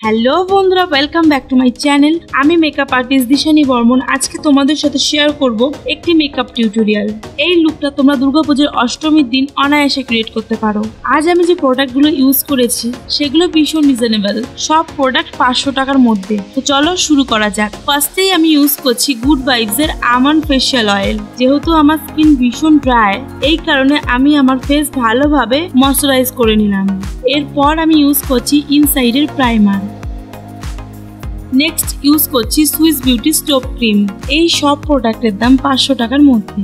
Hello বন্ধুরা, welcome back to my channel. আমি makeup artist Dishani Barman. আজকে তোমাদের সাথে শেয়ার করব একটি মেকআপ টিউটোরিয়াল। এই লুকটা তোমরা দুর্গাপুজোর অষ্টমীর দিন অনায়াসে ক্রিয়েট করতে পারো। আজ আমি যে প্রোডাক্টগুলো ইউজ করেছি সেগুলো ভীষণ রিজনেবল, সব প্রোডাক্ট 500 টাকার মধ্যে। তো চলো শুরু করা যাক। ফার্স্টেই আমি ইউজ করছি গুড ভাইবস এর আমন্ড ফেশিয়াল অয়েল। যেহেতু আমার স্কিন ভীষণ ড্রাই, এই কারণে আমি আমার ফেস ভালোভাবে ময়শ্চারাইজ করে নিলাম। এরপর আমি ইউজ করছি ইনসাইডের প্রাইমার। নেক্সট ইউজ করছি সুইস বিউটি স্টোভ ক্রিম। এই সব প্রোডাক্টের দাম 500 টাকার মধ্যে।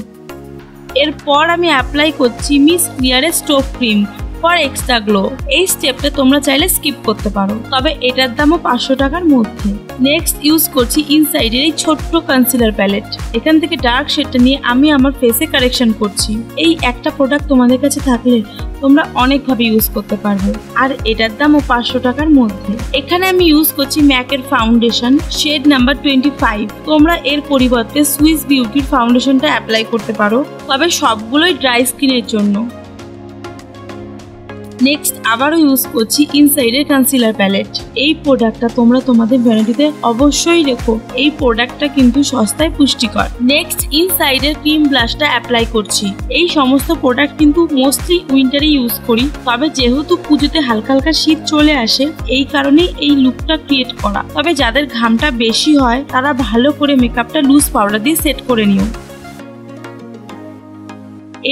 এরপর আমি অ্যাপ্লাই করছি মিস ক্লিয়ারের stove cream for extra glow. এই স্টেপটা তোমরা চাইলে স্কিপ করতে পারো, তবে এটার দামও 500 টাকার মধ্যে। নেক্সট ইউজ করছি ইনসাইডের এই ছোট্ট কনসিলার প্যালেট। এখান থেকে ডার্ক শেডটা নিয়ে আমি আমার ফেসে কারেকশন করছি। এই একটা প্রোডাক্ট তোমাদের কাছে থাকলে তোমরা অনেকভাবে ইউজ করতে পারবে, আর এটার দামও 500 টাকার মধ্যে। এখানে আমি ইউজ করছি ম্যাকের ফাউন্ডেশন শেড নাম্বার 25। তোমরা এর পরিবর্তে সুইস বিউটির ফাউন্ডেশনটা অ্যাপ্লাই করতে পারো, তবে সবগুলোই ড্রাই স্কিনের জন্য। নেক্সট আবারও ইউজ করছি ইনসাইডের কনসিলার প্যালেট। এই প্রোডাক্টটা তোমরা তোমাদের ভ্যানিটিতে অবশ্যই রেখো। এই প্রোডাক্টটা কিন্তু সস্তায় পুষ্টিকর। নেক্সট ইনসাইডের ক্রিম ব্লাশটা অ্যাপ্লাই করছি। এই সমস্ত প্রোডাক্ট কিন্তু মোস্টলি উইন্টারে ইউজ করি, তবে যেহেতু পুজোতে হালকা হালকা শীত চলে আসে, এই কারণেই এই লুকটা ক্রিয়েট করা। তবে যাদের ঘামটা বেশি হয় তারা ভালো করে মেকআপটা লুজ পাউডার দিয়ে সেট করে নিও।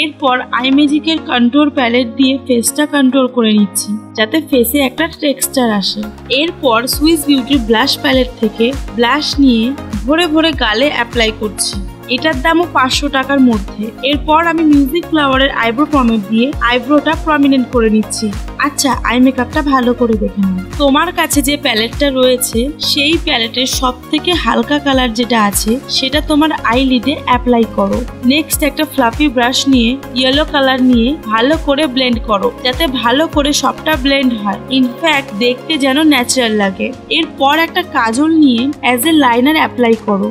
এরপর আইম্যাজিকের কন্ট্রোল প্যালেট দিয়ে ফেসটা কন্ট্রোল করে নিচ্ছি, যাতে ফেসে একটা টেক্সচার আসে। এরপর সুইস বিউটির ব্লাশ প্যালেট থেকে ব্লাশ নিয়ে ভরে ভরে গালে অ্যাপ্লাই করছি। এটার দামও 500 টাকার মধ্যে। এরপর আমি মিউজিক ফ্লাওয়ারের আইব্রো পমেড দিয়ে আইব্রোটা প্রমিনেন্ট করে নিচ্ছি। আচ্ছা, আই মেকআপটা ভালো করে দেখে নাও। তোমার কাছে যে প্যালেটটা রয়েছে সেই প্যালেটের সব থেকে হালকা কালার যেটা আছে সেটা তোমার আইলিডে অ্যাপ্লাই করো। নেক্সট একটা ফ্লাফি ব্রাশ নিয়ে ইয়েলো কালার নিয়ে ভালো করে ব্লেন্ড করো, যাতে ভালো করে সবটা ব্লেন্ড হয়, ইনফ্যাক্ট দেখতে যেন ন্যাচারাল লাগে। এরপর একটা কাজল নিয়ে অ্যাজ এ লাইনার অ্যাপ্লাই করো।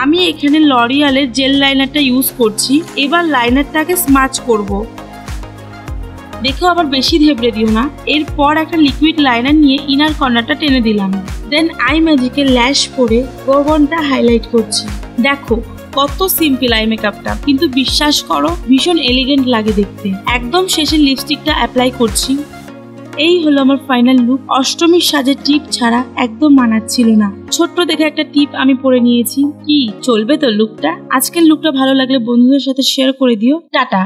আমি এখানে লরিয়ালের জেল লাইনারটা ইউজ করছি। এবার লাইনারটাকে স্মাচ করব। দেখো আবার বেশি ধেবড়ে দিও না। এরপর একটা লিকুইড লাইনার নিয়ে ইনার কর্নারটা টেনে দিলাম। দেন আই ম্যাজিকে ল্যাশ করে গগনটা হাইলাইট করছি। দেখো কত সিম্পল আই মেকআপটা, কিন্তু বিশ্বাস করো ভীষণ এলিগেন্ট লাগে দেখতে। একদম শেষে লিপস্টিকটা অ্যাপ্লাই করছি। এই হলো আমার ফাইনাল লুক। অষ্টমীর সাজের টিপ ছাড়া একদম মানাচ্ছিল না। ছোট্ট দেখে একটা টিপ আমি পরে নিয়েছি। কি চলবে তো লুকটা? আজকের লুকটা ভালো লাগলে বন্ধুদের সাথে শেয়ার করে দিও। টাটা।